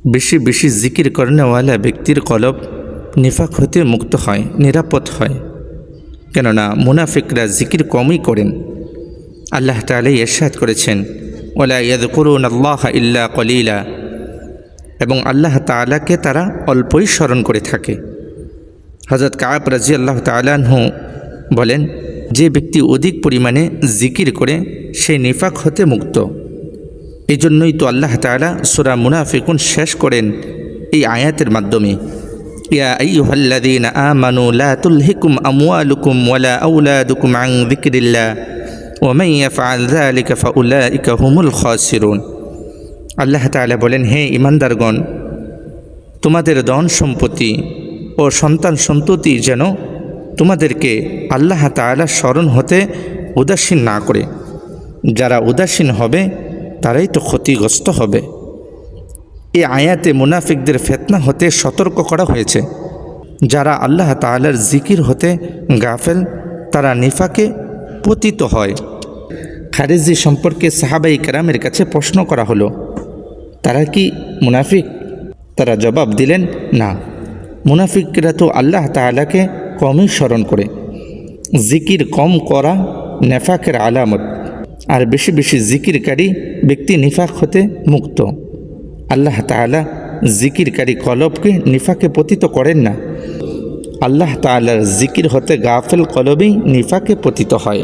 বেশি বেশি জিকির করেনেওয়ালা ব্যক্তির কলব নিফাক হতে মুক্ত হয়, নিরাপদ হয়। কেননা মুনাফিকরা জিকির কমই করেন। আল্লাহ তাআলা ইরশাদ করেছেন, ওয়ালা ইয়াযকুরুনাল্লাহা ইল্লা কলিলা, এবং আল্লাহ তাআলাকে তারা অল্পই স্মরণ করে থাকে। হযরত কাব রাদিয়াল্লাহু তাআলা আনহু বলেন, যে ব্যক্তি অধিক পরিমাণে জিকির করে সে নিফাক হতে মুক্ত। এই জন্যই তো আল্লাহ তাআলা সূরা মুনাফিকুন শেষ করেন এই আয়াতের মাধ্যমে, ইয়া আইয়ুহাল্লাযীনা আমানু লা তুলহিকুম আমওয়ালুকুম ওয়ালা আওলাদুকুম আন যিকরিল্লাহ ওয়া মান ইয়াফআল যালিকা ফাউলাইকা হুমুল খাসিরুন। আল্লাহ তাআলা বলেন, হে ঈমানদারগণ, তোমাদের ধন সম্পত্তি ও সন্তান সন্ততি যেন তোমাদেরকে আল্লাহ তাআলা স্মরণ হতে উদাসীন না করে। যারা উদাসীন হবে তারাই তো ক্ষতিগ্রস্ত হবে। এই আয়াতে মুনাফিকদের ফিতনা হতে সতর্ক করা হয়েছে। যারা আল্লাহ তাআলার জিকির হতে গাফেল তারা নিফাকে পতিত হয়। খারিজি সম্পর্কে সাহাবায়ে কেরামের কাছে প্রশ্ন করা হলো, তারা কি মুনাফিক? তারা জবাব দিলেন, না, মুনাফিকরা তো আল্লাহ তাআলাকে কমই স্মরণ করে। জিকির কম করা নেফাকের আলামত, আর বেশি বেশি জিকিরকারী ব্যক্তি নিফাক হতে মুক্ত। আল্লাহ তাআলা জিকিরকারী কলবকে নিফাকে পতিত করেন না। আল্লাহ তাআলার জিকির হতে গাফেল কলবেই নিফাকে পতিত হয়।